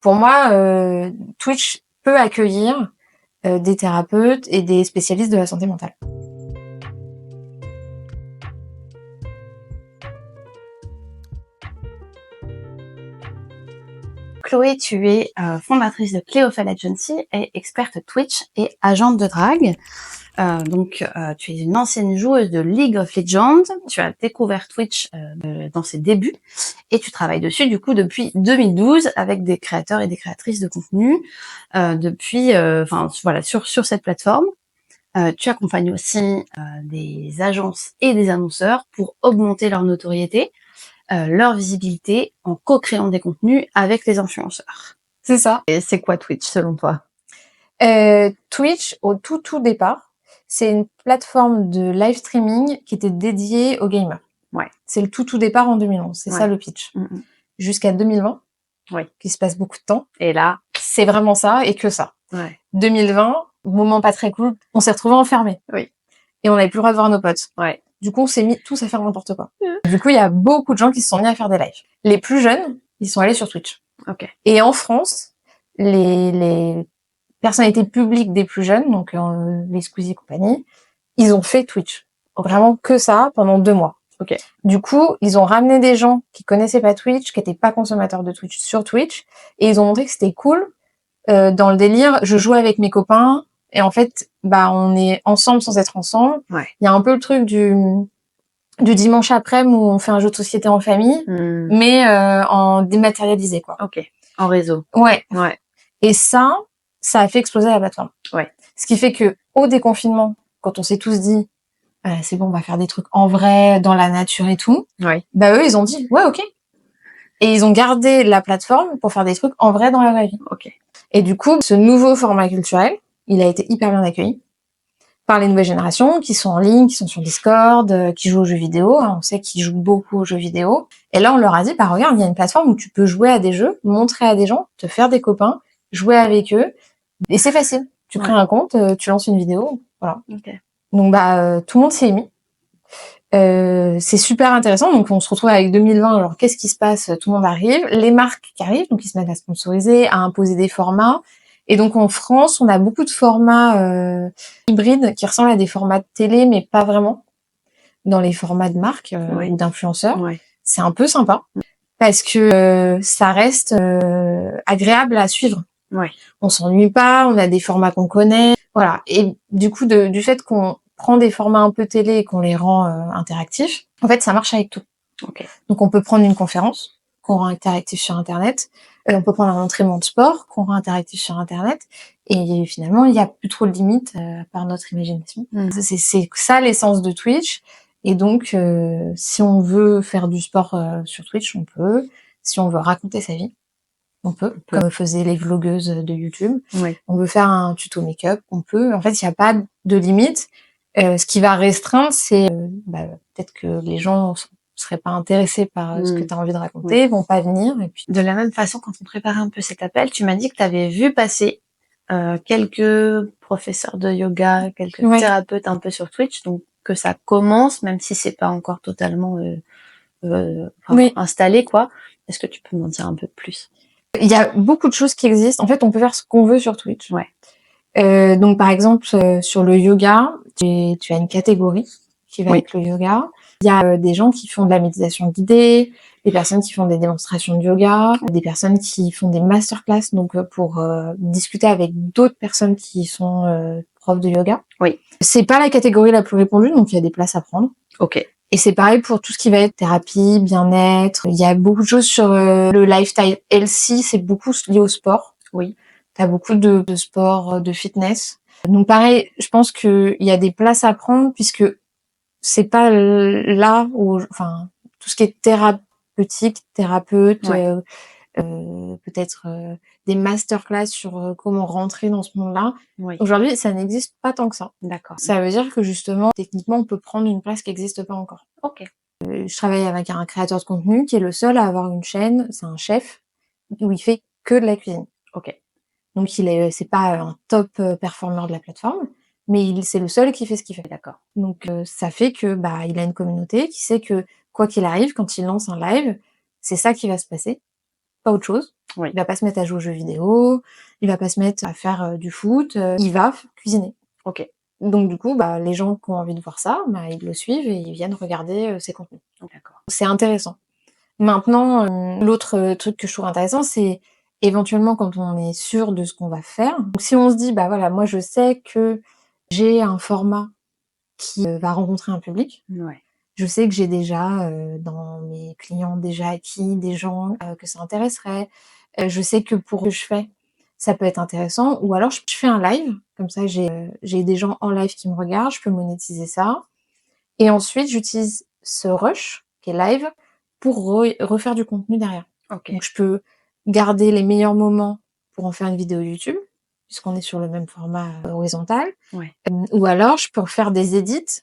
Pour moi, Twitch peut accueillir des thérapeutes et des spécialistes de la santé mentale. Chloé, tu es fondatrice de Cléophile Agency et experte Twitch et agente de drague. Tu es une ancienne joueuse de League of Legends. Tu as découvert Twitch dans ses débuts et tu travailles dessus du coup depuis 2012 avec des créateurs et des créatrices de contenu sur cette plateforme. Tu accompagnes aussi des agences et des annonceurs pour augmenter leur notoriété, leur visibilité en co-créant des contenus avec les influenceurs. C'est ça. Et c'est quoi Twitch selon toi? Twitch, au tout départ, c'est une plateforme de live streaming qui était dédiée aux gamers. Ouais. C'est le tout départ en 2011, c'est ça le pitch. Jusqu'à 2020, qu'il se passe beaucoup de temps. Et là, c'est vraiment ça et que ça. 2020, moment pas très cool, on s'est retrouvés enfermés. Oui. Et on n'avait plus le droit de voir nos potes. Ouais. Du coup, on s'est mis tous à faire n'importe quoi. Du coup, il y a beaucoup de gens qui se sont mis à faire des lives. Les plus jeunes, ils sont allés sur Twitch. Ok. Et en France, les personnalités publiques des plus jeunes, donc les Squeezie et compagnie, ils ont fait Twitch. Vraiment que ça pendant 2 mois. Ok. Du coup, ils ont ramené des gens qui connaissaient pas Twitch, qui étaient pas consommateurs de Twitch sur Twitch, et ils ont montré que c'était cool. Dans le délire, je jouais avec mes copains, et en fait, on est ensemble sans être ensemble. Ouais. Il y a un peu le truc du dimanche après-midi où on fait un jeu de société en famille, mais en dématérialisé, quoi. Ok. En réseau. Ouais. Ouais. Et ça a fait exploser la plateforme. Ouais. Ce qui fait que au déconfinement, quand on s'est tous dit c'est bon, on va faire des trucs en vrai, dans la nature et tout, eux, ils ont dit ouais, ok. Et ils ont gardé la plateforme pour faire des trucs en vrai dans la vraie vie. Ok. Et du coup, ce nouveau format culturel, il a été hyper bien accueilli par les nouvelles générations qui sont en ligne, qui sont sur Discord, qui jouent aux jeux vidéo. On sait qu'ils jouent beaucoup aux jeux vidéo. Et là, on leur a dit, regarde, il y a une plateforme où tu peux jouer à des jeux, montrer à des gens, te faire des copains, jouer avec eux. Et c'est facile. Tu crées un compte, tu lances une vidéo, voilà. Okay. Donc, tout le monde s'y est mis. C'est super intéressant. Donc, on se retrouve avec 2020. Alors, qu'est-ce qui se passe? Tout le monde arrive. Les marques qui arrivent, donc ils se mettent à sponsoriser, à imposer des formats. Et donc, en France, on a beaucoup de formats hybrides qui ressemblent à des formats de télé, mais pas vraiment. Dans les formats de marques ou d'influenceurs. C'est un peu sympa. Parce que ça reste agréable à suivre. On s'ennuie pas, on a des formats qu'on connaît. Voilà. Et du coup, du fait qu'on prend des formats un peu télé et qu'on les rend interactifs, en fait, ça marche avec tout. Okay. Donc, on peut prendre une conférence qu'on rend interactive sur Internet. On peut prendre un entraînement de sport qu'on rend interactif sur Internet. Et finalement, il n'y a plus trop de limites par notre imagination. C'est ça l'essence de Twitch. Et donc, si on veut faire du sport sur Twitch, on peut. Si on veut raconter sa vie, on peut. Comme faisaient les vlogueuses de YouTube. On veut faire un tuto make-up, on peut. En fait, il n'y a pas de limite. Ce qui va restreindre, c'est peut-être que les gens seraient pas intéressés par ce que tu as envie de raconter, vont pas venir. Et puis... De la même façon, quand on préparait un peu cet appel, tu m'as dit que tu avais vu passer quelques professeurs de yoga, quelques thérapeutes un peu sur Twitch, donc que ça commence, même si c'est pas encore totalement installé, quoi. Est-ce que tu peux m'en dire un peu plus? Il y a beaucoup de choses qui existent. En fait, on peut faire ce qu'on veut sur Twitch. Donc, par exemple, sur le yoga, tu as une catégorie qui va avec le yoga. Il y a des gens qui font de la méditation guidée, des personnes qui font des démonstrations de yoga, des personnes qui font des masterclass, donc pour discuter avec d'autres personnes qui sont profs de yoga. C'est pas la catégorie la plus répandue, donc il y a des places à prendre. Ok. Et c'est pareil pour tout ce qui va être thérapie, bien-être. Il y a beaucoup de choses sur le lifestyle healthy, c'est beaucoup lié au sport. T'as beaucoup de sport, de fitness. Donc pareil, je pense qu'il y a des places à prendre puisque c'est pas là où, tout ce qui est thérapeutique, thérapeute, peut-être des masterclass sur comment rentrer dans ce monde-là. Aujourd'hui, ça n'existe pas tant que ça. D'accord. Ça veut dire que justement, techniquement, on peut prendre une place qui n'existe pas encore. Ok. Je travaille avec un créateur de contenu qui est le seul à avoir une chaîne, c'est un chef, où il fait que de la cuisine. Ok. Donc c'est pas un top performeur de la plateforme, mais c'est le seul qui fait ce qu'il fait. D'accord. Donc ça fait que il a une communauté qui sait que quoi qu'il arrive, quand il lance un live, c'est ça qui va se passer, pas autre chose. Oui. Il va pas se mettre à jouer aux jeux vidéo, il va pas se mettre à faire du foot, il va cuisiner. Ok. Donc du coup, les gens qui ont envie de voir ça, ils le suivent et ils viennent regarder ses contenus. D'accord. C'est intéressant. Maintenant, l'autre truc que je trouve intéressant, c'est éventuellement quand on est sûr de ce qu'on va faire. Donc si on se dit, voilà, moi je sais que j'ai un format qui va rencontrer un public. Ouais. Je sais que j'ai déjà dans mes clients déjà acquis des gens que ça intéresserait. Je sais que pour ce que je fais, ça peut être intéressant. Ou alors je fais un live, comme ça j'ai des gens en live qui me regardent, je peux monétiser ça. Et ensuite, j'utilise ce rush, qui est live, pour refaire du contenu derrière. Ok. Donc je peux garder les meilleurs moments pour en faire une vidéo YouTube, puisqu'on est sur le même format horizontal. Ouais. Ou alors je peux faire des edits,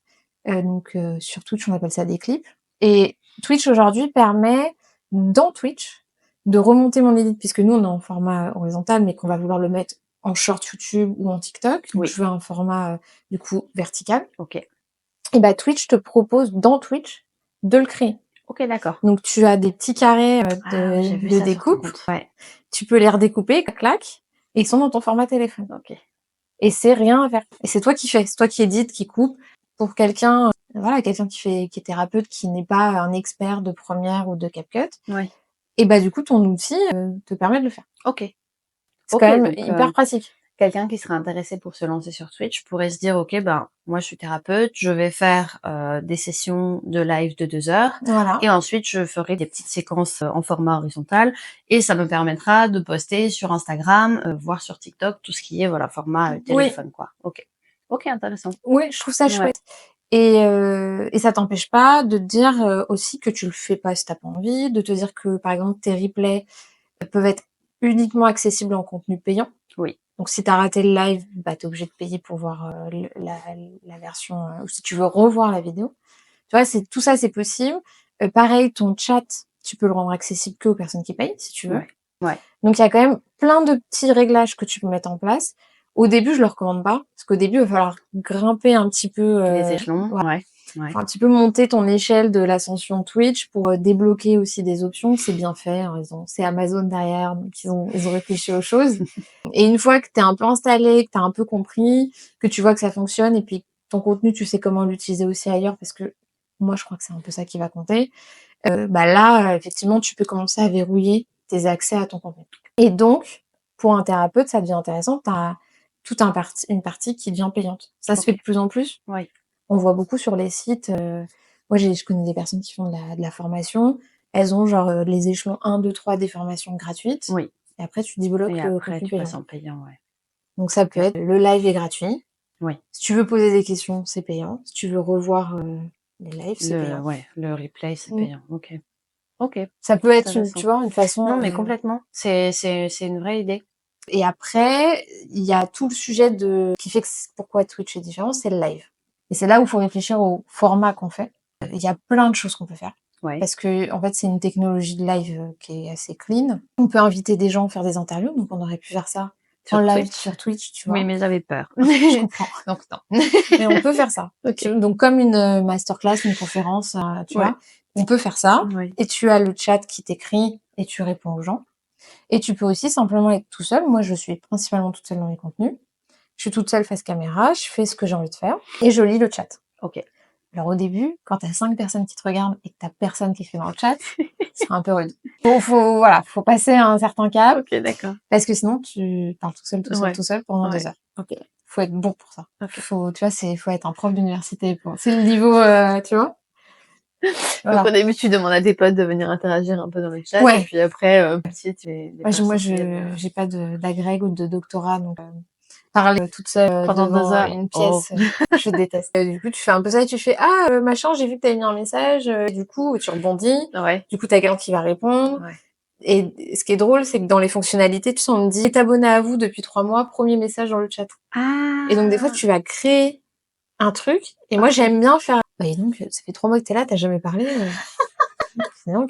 sur Twitch on appelle ça des clips. Et Twitch aujourd'hui permet, dans Twitch, de remonter mon edit, puisque nous on est en format horizontal, mais qu'on va vouloir le mettre en short YouTube ou en TikTok. Donc Oui. je veux un format du coup vertical. Ok. Et Twitch te propose dans Twitch de le créer. Ok, d'accord. Donc tu as des petits carrets J'ai vu de ça sur ton découpe. compte. Ouais. Tu peux les redécouper, clac, et ils sont dans ton format téléphone. Ok. Et c'est rien à faire. Et c'est toi qui fais, c'est toi qui édite, qui coupe. Pour quelqu'un, quelqu'un qui est thérapeute, qui n'est pas un expert de Premiere ou de CapCut. Ouais. Et du coup, ton outil te permet de le faire. Ok. C'est quand même hyper pratique. Quelqu'un qui serait intéressé pour se lancer sur Twitch pourrait se dire, ok, moi je suis thérapeute, je vais faire des sessions de live de 2 heures Voilà. et ensuite je ferai des petites séquences en format horizontal et ça me permettra de poster sur Instagram, voire sur TikTok, tout ce qui est format téléphone, quoi. Ok, intéressant. Oui, je trouve ça Ouais. chouette. Et ça t'empêche pas de te dire aussi que tu le fais pas si t'as pas envie, de te dire que par exemple tes replays peuvent être uniquement accessibles en contenu payant. Oui. Donc si t'as raté le live, t'es obligé de payer pour voir la version, ou si tu veux revoir la vidéo. Tu vois, tout ça c'est possible. Pareil, ton chat, tu peux le rendre accessible que aux personnes qui payent, si tu veux. Ouais. Ouais. Donc il y a quand même plein de petits réglages que tu peux mettre en place. Au début, je le recommande pas, parce qu'au début, il va falloir grimper un petit peu Les échelons. Ouais. un petit peu monter ton échelle de l'ascension Twitch pour débloquer aussi des options. C'est bien fait, hein, c'est Amazon derrière, donc ils ont réfléchi aux choses. Et une fois que t'es un peu installé, que t'as un peu compris, que tu vois que ça fonctionne, et puis ton contenu, tu sais comment l'utiliser aussi ailleurs, parce que moi, je crois que c'est un peu ça qui va compter. Là, effectivement, tu peux commencer à verrouiller tes accès à ton contenu. Et donc, pour un thérapeute, ça devient intéressant. T'as toute une partie qui devient payante. Ça se fait de plus en plus. Oui. On voit beaucoup sur les sites. Moi, je connais des personnes qui font de la formation. Elles ont les échelons 1, 2, 3 des formations gratuites. Oui. Et après, tu débloques Et le après, contenu tu passes payant. en payant, ouais. Donc ça peut être le live est gratuit. Oui. Si tu veux poser des questions, c'est payant. Si tu veux revoir les lives, c'est payant. Ouais, le replay, c'est payant. Ok. Ok. Ça peut être Intéressant. tu vois, une façon. Non, mais complètement. C'est une vraie idée. Et après, il y a tout le sujet qui fait que pourquoi Twitch est différent, c'est le live. Et c'est là où il faut réfléchir au format qu'on fait. Il y a plein de choses qu'on peut faire. Ouais. Parce que, en fait, c'est une technologie de live qui est assez clean. On peut inviter des gens, faire des interviews, donc on aurait pu faire ça Sur en live Twitch. sur Twitch, tu vois. Oui, mais j'avais peur. Je comprends. Donc, non. Mais on peut faire ça. Ok. Donc, comme une masterclass, une conférence, tu vois, on peut faire ça. Oui. Et tu as le chat qui t'écrit et tu réponds aux gens. Et tu peux aussi simplement être tout seul. Moi, je suis principalement toute seule dans mes contenus. Je suis toute seule face caméra, je fais ce que j'ai envie de faire et je lis le chat. Ok. Alors au début, quand t'as 5 personnes qui te regardent et que t'as personne qui écrit dans le chat, c'est un peu rude. Faut passer à un certain cap. Ok, d'accord. Parce que sinon, tu parles tout seul pendant 2 heures. Ok. Faut être bon pour ça. Okay. Faut être un prof d'université. C'est le niveau, tu vois. Voilà. Donc au début, tu demandes à tes potes de venir interagir un peu dans le chat. Ouais. Et puis après, moi, j'ai pas d'agrég ou de doctorat, donc parler toute seule pendant devant 2 heures. une pièce, je déteste. Du coup, tu fais un peu ça et tu fais machin, j'ai vu que t'avais mis un message, du coup, tu rebondis. Ouais. Du coup, t'as quelqu'un qui va répondre. Ouais. Et ce qui est drôle, c'est que dans les fonctionnalités, tu sais, on me dit est abonné à vous depuis 3 mois, premier message dans le chat. Ah. Et donc des fois, tu vas créer un truc. Et moi, j'aime bien faire. Et donc, ça fait 3 mois que t'es là, t'as jamais parlé. C'est dingue.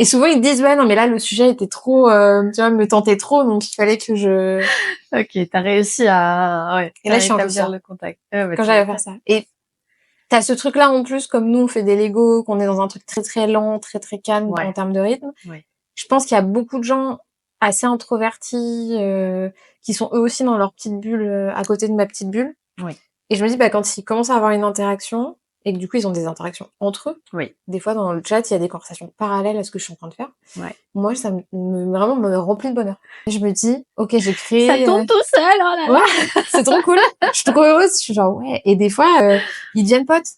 Et souvent, ils te disent, ouais, non, mais là, le sujet était trop, tu vois, me tentait trop, donc il fallait que je... Ok, t'as réussi à, ouais. Et là, je suis un peu établir ça. le contact. Quand j'arrive à faire ça. Et t'as ce truc-là, en plus, comme nous, on fait des Lego, qu'on est dans un truc très, très lent, très, très calme en termes de rythme. Ouais. Je pense qu'il y a beaucoup de gens assez introvertis, qui sont eux aussi dans leur petite bulle, à côté de ma petite bulle. Oui. Et je me dis, bah, quand ils commencent à avoir une interaction et que du coup, ils ont des interactions entre eux, Oui. des fois, dans le chat, il y a des conversations parallèles à ce que je suis en train de faire. Ouais. Moi, ça vraiment me remplit de bonheur. Et je me dis: «OK, j'ai Ça créé, tombe tout seul, oh là là! ouais, c'est trop cool». Je suis trop heureuse, je suis genre: «Ouais» et des fois, ils deviennent potes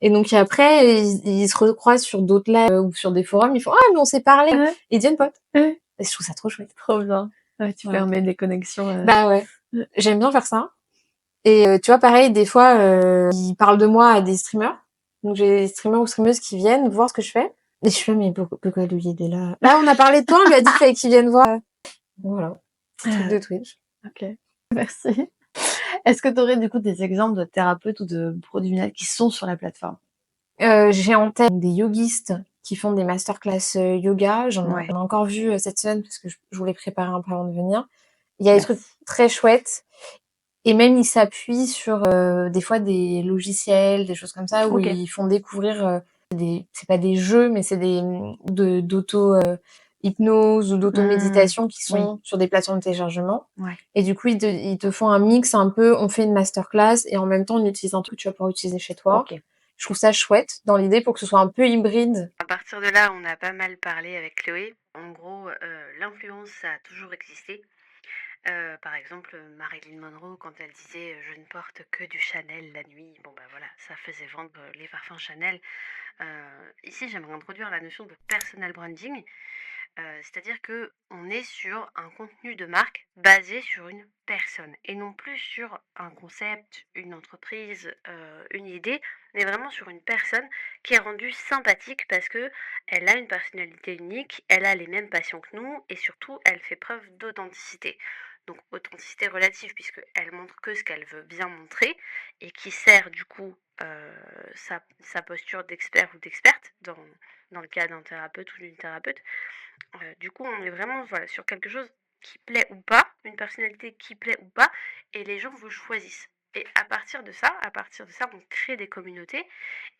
et donc après, ils se recroisent sur d'autres lives, ou sur des forums, ils font: «Ah mais on s'est parlé». Ouais. Ils deviennent potes Ouais. et je trouve ça trop chouette. Trop bien. Ouais, tu Voilà. permets des connexions, Bah, ouais, Ouais. j'aime bien faire ça et tu vois, pareil, des fois, ils parlent de moi à des streamers. Donc j'ai des streamers ou streameuses qui viennent voir ce que je fais et je fais: «Mais pourquoi lui, il est là?» «Bah, on a parlé de toi, on lui a dit qu'il fallait qu'il vienne voir». Voilà, petit truc de Twitch. OK, merci. Est-ce que tu aurais du coup des exemples de thérapeutes ou de professionnels qui sont sur la plateforme? J'ai en tête des yogistes qui font des masterclass, yoga. J'en ai encore vu, cette semaine parce que je voulais préparer un peu avant de venir. Il y a des trucs Merci. très chouettes et même ils s'appuient sur, des fois des logiciels, des choses comme ça où OK. ils font découvrir, c'est pas des jeux, mais c'est des, d'auto, hypnose ou d'auto-méditation qui Oui. sont sur des plateformes de téléchargement Ouais. et du coup, ils te font un mix un peu, on fait une masterclass et en même temps, on utilise un truc que tu vas pouvoir utiliser chez toi. OK. Je trouve ça chouette dans l'idée pour que ce soit un peu hybride. À partir de là, on a pas mal parlé avec Chloé. En gros, l'influence, ça a toujours existé. Par exemple, Marilyn Monroe, quand elle disait je ne porte que du Chanel la nuit, bon bah voilà, ça faisait vendre les parfums Chanel. Ici, j'aimerais introduire la notion de personal branding. C'est-à-dire que on est sur un contenu de marque basé sur une personne et non plus sur un concept, une entreprise, une idée, mais vraiment sur une personne qui est rendue sympathique parce que elle a une personnalité unique, elle a les mêmes passions que nous et surtout elle fait preuve d'authenticité. Donc authenticité relative puisqu'elle montre que ce qu'elle veut bien montrer et qui sert du coup sa posture d'expert ou d'experte dans le cas d'un thérapeute ou d'une thérapeute. Du coup, on est vraiment voilà, sur quelque chose qui plaît ou pas, une personnalité qui plaît ou pas, et les gens vous choisissent. Et à partir de ça, on crée des communautés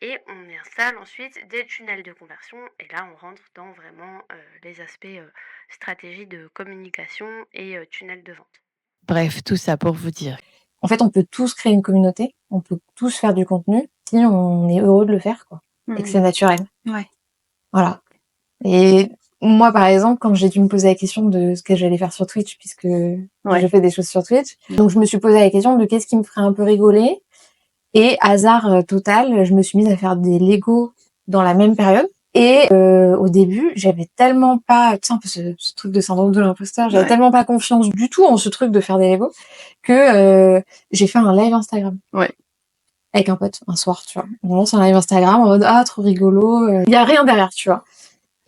et on installe ensuite des tunnels de conversion. Et là, on rentre dans vraiment les aspects stratégie de communication et tunnels de vente. Bref, tout ça pour vous dire. En fait, on peut tous créer une communauté, on peut tous faire du contenu si on est heureux de le faire, quoi, et que c'est naturel. Ouais. Voilà. Et moi, par exemple, quand j'ai dû me poser la question de ce que j'allais faire sur Twitch, puisque je fais des choses sur Twitch, donc je me suis posé la question de qu'est-ce qui me ferait un peu rigoler. Et hasard total, je me suis mise à faire des Lego dans la même période. Et au début, j'avais tellement pas, tu sais, un peu ce truc de syndrome de l'imposteur, j'avais tellement pas confiance du tout en ce truc de faire des Lego que j'ai fait un live Instagram. Ouais. Avec un pote, un soir, tu vois. On lance un live Instagram en mode « Ah, trop rigolo ». Il y a rien derrière, tu vois.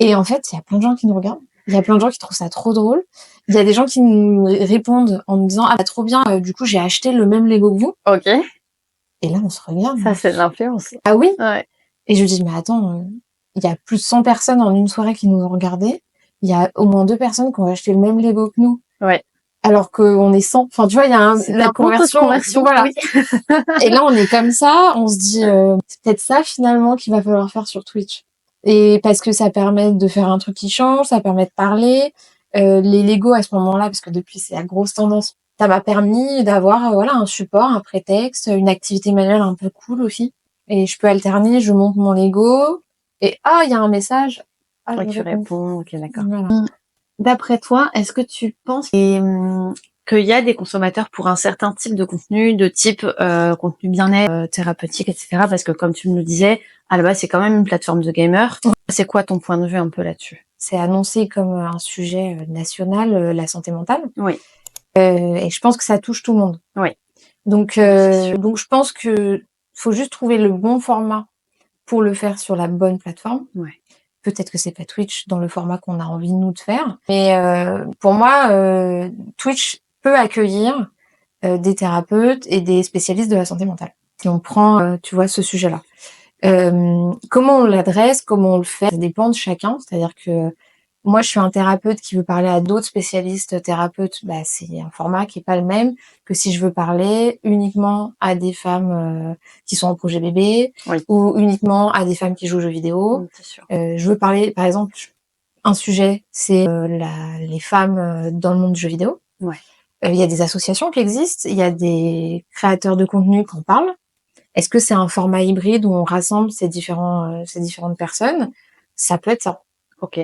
Et en fait, il y a plein de gens qui nous regardent. Il y a plein de gens qui trouvent ça trop drôle. Il y a des gens qui nous répondent en nous disant « Ah, bah, trop bien, du coup, j'ai acheté le même Lego que vous ». OK. Et là, on se regarde. Ça, c'est de l'influence. Ah oui? Ouais. Et je me dis, mais attends, il y a plus de 100 personnes en une soirée qui nous ont regardé. Il y a au moins 2 personnes qui ont acheté le même Lego que nous. Ouais. Alors qu'on est 100. Enfin, tu vois, il y a la conversion. Voilà. Oui. Et là, on est comme ça, on se dit, c'est peut-être ça finalement qu'il va falloir faire sur Twitch. Et parce que ça permet de faire un truc qui change, ça permet de parler. Les Lego à ce moment-là, parce que depuis c'est la grosse tendance, ça m'a permis d'avoir voilà un support, un prétexte, une activité manuelle un peu cool aussi. Et je peux alterner, je monte mon Lego et il y a un message. Ouais, Je tu réponds. OK, d'accord. Voilà. D'après toi, est-ce que tu penses qu'il y a des consommateurs pour un certain type de contenu, de type contenu bien-être, thérapeutique, etc. Parce que comme tu me le disais, à la base, c'est quand même une plateforme de gamers. C'est quoi ton point de vue un peu là-dessus? C'est annoncé comme un sujet national, la santé mentale. Oui. Et je pense que ça touche tout le monde. Oui. Donc je pense que faut juste trouver le bon format pour le faire sur la bonne plateforme. Ouais. Peut-être que c'est pas Twitch dans le format qu'on a envie nous de faire, mais pour moi, Twitch peut accueillir des thérapeutes et des spécialistes de la santé mentale. Si on prend, tu vois, ce sujet-là. Comment on l'adresse, comment on le fait, ça dépend de chacun. C'est-à-dire que moi, je suis un thérapeute qui veut parler à d'autres spécialistes thérapeutes. Bah, c'est un format qui est pas le même que si je veux parler uniquement à des femmes qui sont en projet bébé Oui. ou uniquement à des femmes qui jouent aux jeux vidéo. C'est sûr. Je veux parler, par exemple, un sujet, c'est les femmes dans le monde du jeu vidéo. Ouais. Il y a des associations qui existent, il y a des créateurs de contenu qui en parlent. Est-ce que c'est un format hybride où on rassemble ces différentes personnes? Ça peut être ça. Ok.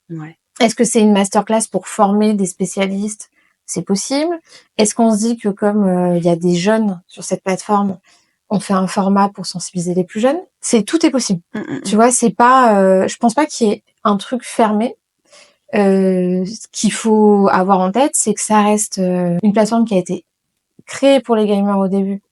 Ouais. Est-ce que c'est une masterclass pour former des spécialistes? C'est possible. Est-ce qu'on se dit que comme il y a des jeunes sur cette plateforme, on fait un format pour sensibiliser les plus jeunes? Tout est possible. Tu vois, c'est pas. Je pense pas qu'il y ait un truc fermé. Ce qu'il faut avoir en tête, c'est que ça reste une plateforme qui a été créée pour les gamers au début.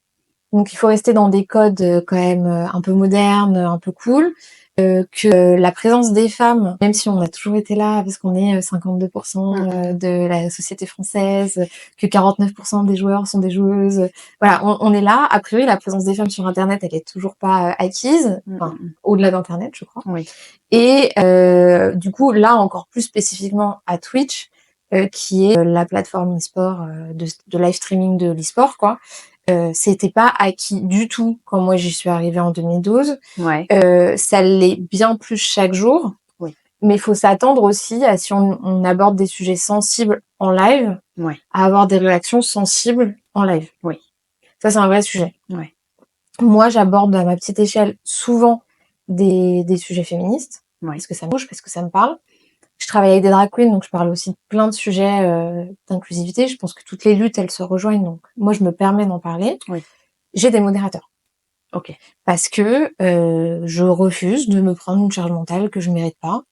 Donc il faut rester dans des codes quand même un peu modernes, un peu cool. Que la présence des femmes, même si on a toujours été là, parce qu'on est 52% de la société française, que 49% des joueurs sont des joueuses, voilà, on est là. A priori, la présence des femmes sur Internet, elle est toujours pas acquise, enfin, au-delà d'Internet, je crois. Oui. Et du coup, là, encore plus spécifiquement à Twitch, qui est la plateforme e-sport de live streaming de l'e-sport, quoi. C'était pas acquis du tout quand moi j'y suis arrivée en 2012. Ouais. Ça l'est bien plus chaque jour. Oui. Mais il faut s'attendre aussi à, si on aborde des sujets sensibles en live, Ouais. à avoir des réactions sensibles en live. Oui. Ça, c'est un vrai sujet. Ouais. Moi, j'aborde à ma petite échelle souvent des sujets féministes. Ouais. Parce que ça me touche, parce que ça me parle. Je travaille avec des drag queens, donc je parle aussi de plein de sujets d'inclusivité. Je pense que toutes les luttes, elles se rejoignent, donc moi, je me permets d'en parler. Oui. J'ai des modérateurs. Ok. Parce que je refuse de me prendre une charge mentale que je mérite pas.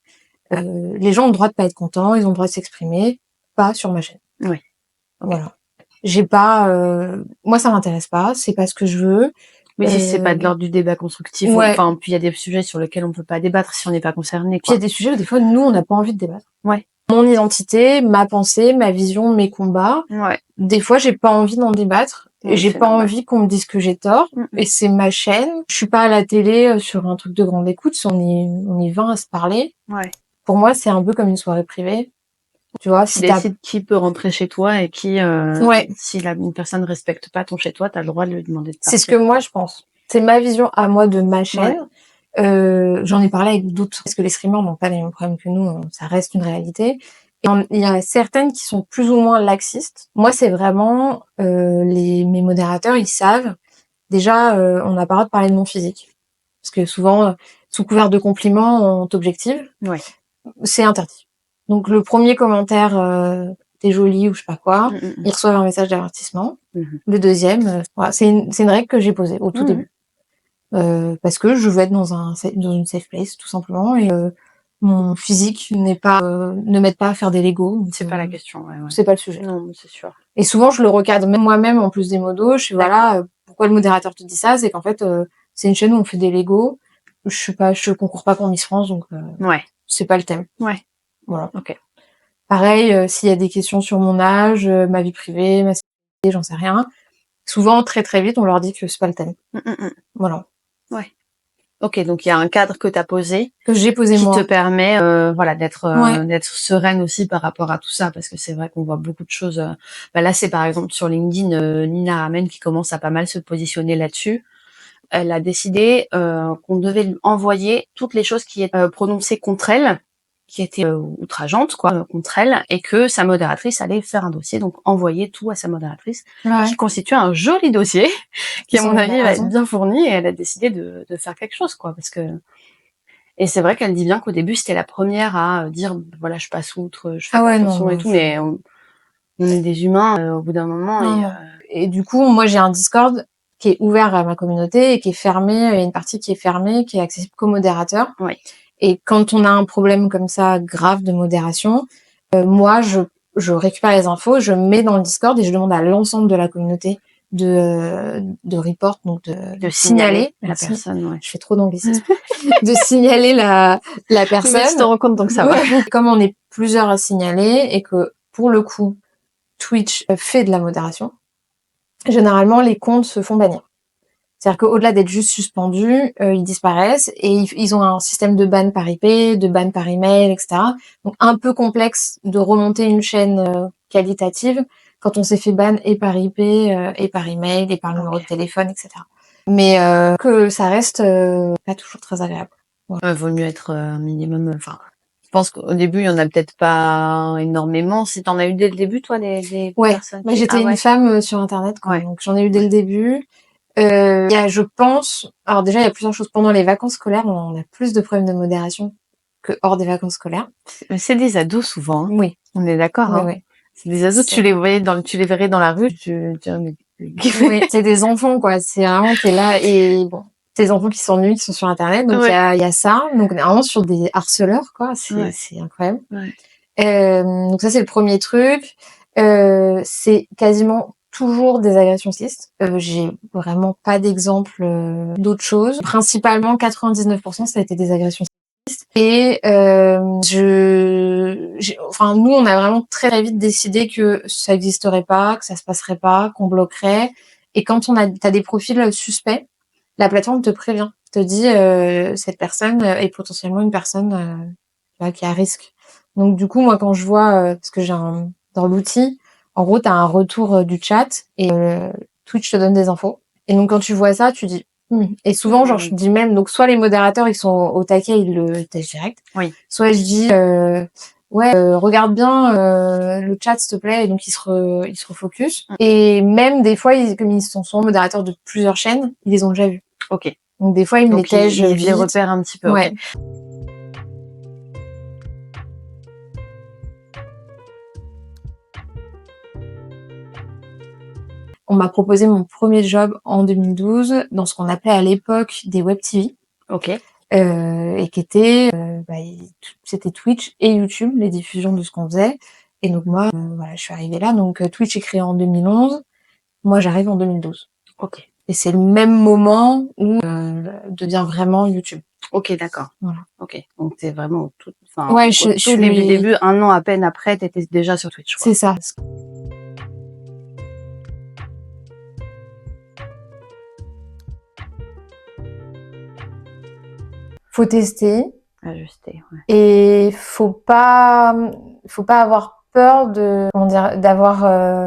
Les gens ont le droit de pas être contents, ils ont le droit de s'exprimer, pas sur ma chaîne. Oui. Okay. Voilà. J'ai pas... moi, ça m'intéresse pas, c'est pas ce que je veux. Mais si c'est pas de l'ordre du débat constructif, ouais. Enfin, puis il y a des sujets sur lesquels on peut pas débattre si on n'est pas concerné, Puis il y a des sujets où des fois, nous, on n'a pas envie de débattre. Ouais. Mon identité, ma pensée, ma vision, mes combats. Ouais. Des fois, j'ai pas envie d'en débattre. Et j'ai pas normal. envie qu'on me dise que j'ai tort. Et c'est ma chaîne. Je suis pas à la télé sur un truc de grande écoute. Si on est 20 à se parler. Ouais. Pour moi, c'est un peu comme une soirée privée. Tu vois, si tu décides qui peut rentrer chez toi et qui, ouais. Si une personne ne respecte pas ton chez toi, t'as le droit de lui demander de partir. C'est ce que moi, je pense. C'est ma vision à moi de ma chaîne. Ouais. J'en ai parlé avec d'autres, parce que les streamers n'ont pas les mêmes problèmes que nous, ça reste une réalité. Et il y a certaines qui sont plus ou moins laxistes. Moi, c'est vraiment mes modérateurs, ils savent. Déjà, on n'a pas le droit de parler de mon physique. Parce que souvent, sous couvert de compliments, on t'objective. Ouais. C'est interdit. Donc, le premier commentaire, t'es jolie ou je sais pas quoi, ils reçoivent un message d'avertissement. Le deuxième, voilà, c'est une règle que j'ai posée au tout début. Parce que je veux être dans une safe place, tout simplement, et mon physique ne m'aide pas à faire des Legos. C'est pas la question, ouais. C'est pas le sujet. Non, c'est sûr. Et souvent, je le recadre même moi-même, en plus des modos. Je suis, voilà, pourquoi le modérateur te dit ça? C'est qu'en fait, c'est une chaîne où on fait des Legos. Je concours pas pour Miss France, donc, ouais. C'est pas le thème. Ouais. Voilà. Ok. Pareil, s'il y a des questions sur mon âge, ma vie privée, ma sexualité, j'en sais rien. Souvent, très très vite, on leur dit que c'est pas le thème. Voilà. Ouais. Ok, donc il y a un cadre que t'as posé, que j'ai posé moi, qui te permet, d'être sereine aussi par rapport à tout ça, parce que c'est vrai qu'on voit beaucoup de choses. Là, c'est par exemple sur LinkedIn, Nina Ramen qui commence à pas mal se positionner là-dessus. Elle a décidé qu'on devait lui envoyer toutes les choses qui étaient prononcées contre elle, qui étaient outrageantes, contre elle, et que sa modératrice allait faire un dossier, donc envoyer tout à sa modératrice, qui constitue un joli dossier, qui à mon avis va être bien fourni, et elle a décidé de faire quelque chose, parce que... Et c'est vrai qu'elle dit bien qu'au début, c'était la première à dire, voilà, je passe outre, je fais attention et tout, mais on est des humains au bout d'un moment. Et du coup, moi, j'ai un Discord qui est ouvert à ma communauté et qui est fermé. Il y a une partie qui est fermée, qui est accessible qu'aux modérateurs. Oui. Et quand on a un problème comme ça grave de modération, moi, je récupère les infos, je mets dans le Discord et je demande à l'ensemble de la communauté de report, donc de signaler la personne. Ouais. Je fais trop d'anglicisme. De signaler la personne. Je te rends compte donc ça va. Comme on est plusieurs à signaler et que pour le coup Twitch fait de la modération, généralement les comptes se font bannir. C'est-à-dire qu'au-delà d'être juste suspendus, ils disparaissent et ils ont un système de ban par IP, de ban par email, etc. Donc un peu complexe de remonter une chaîne qualitative quand on s'est fait ban et par IP, et par email, et par numéro de téléphone, etc. Mais que ça reste pas toujours très agréable. Vaut mieux être un minimum... pense qu'au début, il y en a peut-être pas énormément. Si t'en as eu dès le début, toi, des Ouais, personnes bah, j'étais une femme sur Internet, quoi. Ouais. Donc j'en ai eu dès le début. Il y a, je pense, alors déjà, il y a plusieurs choses. Pendant les vacances scolaires, on a plus de problèmes de modération que hors des vacances scolaires. C'est des ados souvent. Hein. Oui, On est d'accord. oui, Hein. oui. C'est des ados, tu les verrais dans la rue. Oui, c'est des enfants, quoi. C'est vraiment, t'es là et bon, des enfants qui s'ennuient, qui sont sur Internet. Donc il y a ça. Donc on est vraiment sur des harceleurs, quoi. C'est incroyable. Ouais. Donc ça, c'est le premier truc. C'est quasiment toujours des agressions sexistes. J'ai vraiment pas d'exemple d'autre chose. Principalement, 99%, ça a été des agressions sexistes. Et enfin, nous, on a vraiment très, très vite décidé que ça existerait pas, que ça se passerait pas, qu'on bloquerait. Et quand t'as des profils suspects, la plateforme te prévient, te dit cette personne est potentiellement une personne qui est à risque. Donc du coup, moi, quand je vois, parce que dans l'outil, en gros, t'as un retour du chat et Twitch te donne des infos. Et donc quand tu vois ça, tu dis. Et souvent, genre, je dis même, donc soit les modérateurs, ils sont au taquet, ils le tèchent direct. Oui. Soit je dis, regarde bien le chat, s'il te plaît. Et donc ils se refocus. Et même des fois, comme ils sont souvent modérateurs de plusieurs chaînes, ils les ont déjà vus. Ok. Donc des fois, ils me les tèchent ils vite. les repèrent un petit peu. Ouais. Okay. On m'a proposé mon premier job en 2012 dans ce qu'on appelait à l'époque des web TV. Ok. Et qui était, c'était Twitch et YouTube, les diffusions de ce qu'on faisait. Et donc moi, je suis arrivée là. Donc Twitch est créé en 2011. Moi, j'arrive en 2012. Ok. Et c'est le même moment où devient vraiment YouTube. Ok, d'accord. Voilà. Ok. Donc t'es vraiment tout début, 1 an à peine après, t'étais déjà sur Twitch. Quoi. C'est ça. Faut tester. Ajuster. Ouais. Et faut pas avoir peur d'avoir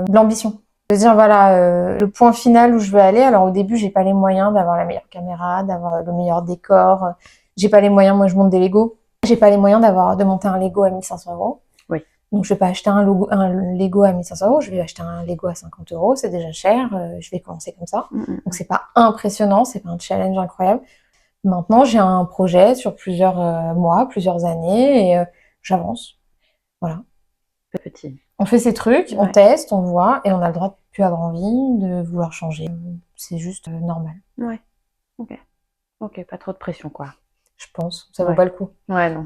de l'ambition. De dire voilà le point final où je veux aller. Alors au début, j'ai pas les moyens d'avoir la meilleure caméra, d'avoir le meilleur décor. J'ai pas les moyens, moi je monte des Lego. J'ai pas les moyens de monter un Lego à 1500 €. Oui. Donc je vais pas acheter un Lego à 1500 €, je vais acheter un Lego à 50 €, c'est déjà cher, je vais commencer comme ça. Donc c'est pas impressionnant, c'est pas un challenge incroyable. Maintenant, j'ai un projet sur plusieurs mois, plusieurs années, et j'avance. Voilà. Petit. On fait ces trucs, on teste, on voit, et on a le droit de plus avoir envie, de vouloir changer. C'est juste normal. Ouais. Ok. Ok, pas trop de pression, quoi. Je pense. Ça vaut pas le coup. Ouais, non.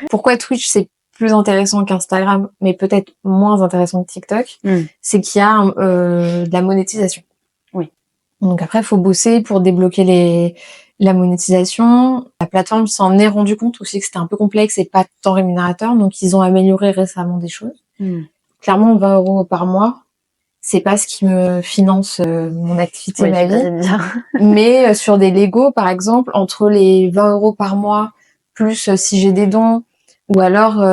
Pourquoi Twitch, c'est plus intéressant qu'Instagram, mais peut-être moins intéressant que TikTok, c'est qu'il y a de la monétisation. Oui. Donc après, il faut bosser pour débloquer la monétisation. La plateforme s'en est rendu compte aussi que c'était un peu complexe et pas tant rémunérateur, donc ils ont amélioré récemment des choses. Clairement, 20 € par mois, c'est pas ce qui me finance mon activité, ma vie. Mais sur des Lego, par exemple, entre les 20 € par mois, plus si j'ai des dons, ou alors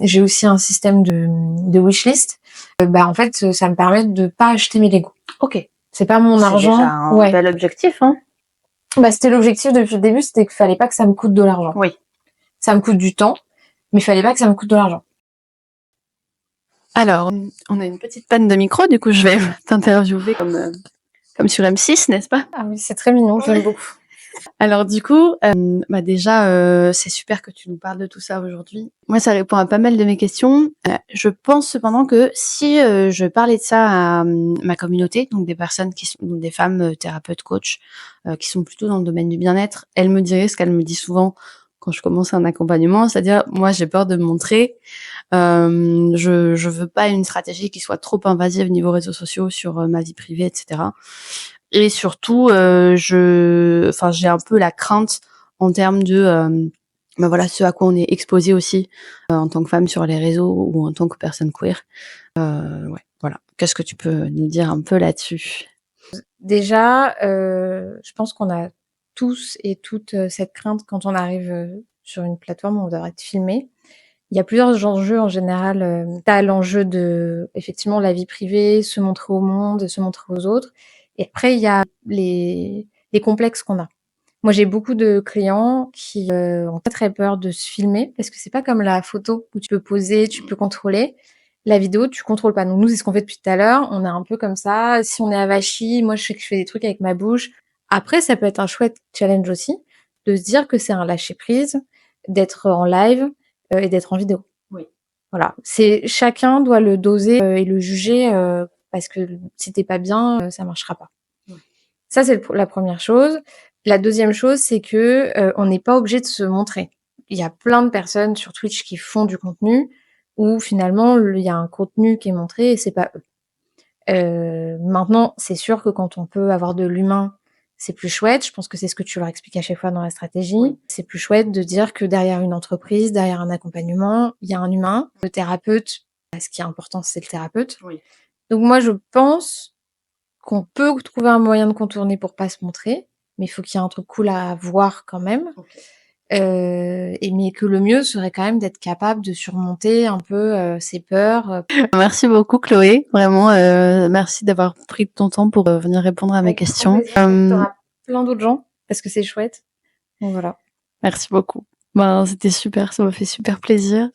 j'ai aussi un système de wishlist, en fait, ça me permet de pas acheter mes Lego. Ok. C'est pas mon argent. C'est déjà un bel objectif, hein. C'était l'objectif depuis le début, c'était qu'il fallait pas que ça me coûte de l'argent. Oui. Ça me coûte du temps, mais il fallait pas que ça me coûte de l'argent. Alors, on a une petite panne de micro, du coup je vais t'interviewer comme sur M6, n'est-ce pas? Ah oui, c'est très mignon, j'aime beaucoup. Alors du coup, déjà, c'est super que tu nous parles de tout ça aujourd'hui. Moi, ça répond à pas mal de mes questions. Je pense cependant que si je parlais de ça à ma communauté, donc des personnes qui sont des femmes thérapeutes, coachs, qui sont plutôt dans le domaine du bien-être, elles me diraient ce qu'elles me disent souvent quand je commence un accompagnement, c'est-à-dire moi j'ai peur de me montrer. Je veux pas une stratégie qui soit trop invasive niveau réseaux sociaux sur ma vie privée, etc. Et surtout, j'ai un peu la crainte en termes de, ce à quoi on est exposé aussi en tant que femme sur les réseaux ou en tant que personne queer. Voilà. Qu'est-ce que tu peux nous dire un peu là-dessus? Déjà, je pense qu'on a tous et toutes cette crainte quand on arrive sur une plateforme où on doit être filmé. Il y a plusieurs enjeux en général. Tu as l'enjeu de, effectivement, la vie privée, se montrer au monde, se montrer aux autres. Et après, il y a les complexes qu'on a. Moi, j'ai beaucoup de clients qui ont pas très peur de se filmer parce que c'est pas comme la photo où tu peux poser, tu peux contrôler. La vidéo, tu contrôles pas. Donc nous, c'est ce qu'on fait depuis tout à l'heure. On est un peu comme ça. Si on est avachi, moi, je sais que je fais des trucs avec ma bouche. Après, ça peut être un chouette challenge aussi de se dire que c'est un lâcher prise, d'être en live et d'être en vidéo. Oui. Voilà. C'est chacun doit le doser et le juger parce que si t'es pas bien, ça marchera pas. Ouais. Ça, c'est la première chose. La deuxième chose, c'est que on n'est pas obligé de se montrer. Il y a plein de personnes sur Twitch qui font du contenu où finalement il y a un contenu qui est montré et c'est pas eux. Maintenant, c'est sûr que quand on peut avoir de l'humain, c'est plus chouette. Je pense que c'est ce que tu leur expliques à chaque fois dans la stratégie. Oui. C'est plus chouette de dire que derrière une entreprise, derrière un accompagnement, il y a un humain. Le thérapeute, ce qui est important, c'est le thérapeute. Oui. Donc moi, je pense qu'on peut trouver un moyen de contourner pour pas se montrer, mais il faut qu'il y ait un truc cool à voir quand même. Okay. Mais que le mieux serait quand même d'être capable de surmonter un peu ses peurs. Merci beaucoup Chloé, vraiment merci d'avoir pris ton temps pour venir répondre à mes questions. Tu auras plein d'autres gens parce que c'est chouette. Donc voilà. Merci beaucoup. C'était super, ça m'a fait super plaisir.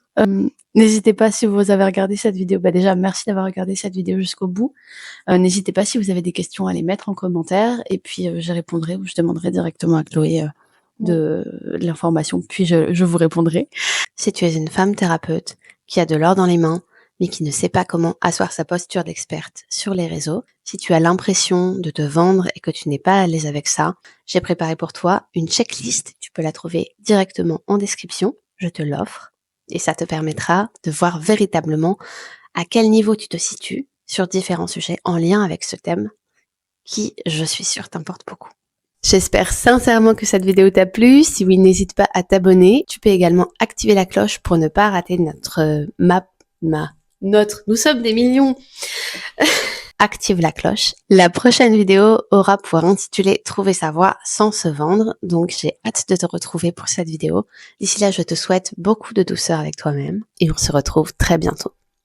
N'hésitez pas si vous avez regardé cette vidéo. Déjà, merci d'avoir regardé cette vidéo jusqu'au bout. N'hésitez pas si vous avez des questions à les mettre en commentaire et puis je répondrai ou je demanderai directement à Chloé de l'information, puis je vous répondrai. Si tu es une femme thérapeute qui a de l'or dans les mains, mais qui ne sait pas comment asseoir sa posture d'experte sur les réseaux, si tu as l'impression de te vendre et que tu n'es pas à l'aise avec ça, j'ai préparé pour toi une checklist. Tu peux la trouver directement en description. Je te l'offre et ça te permettra de voir véritablement à quel niveau tu te situes sur différents sujets en lien avec ce thème qui, je suis sûre, t'importe beaucoup. J'espère sincèrement que cette vidéo t'a plu. Si oui, n'hésite pas à t'abonner. Tu peux également activer la cloche pour ne pas rater nous sommes des millions. Active la cloche. La prochaine vidéo aura pour intitulé Trouver sa voie sans se vendre. Donc, j'ai hâte de te retrouver pour cette vidéo. D'ici là, je te souhaite beaucoup de douceur avec toi-même et on se retrouve très bientôt.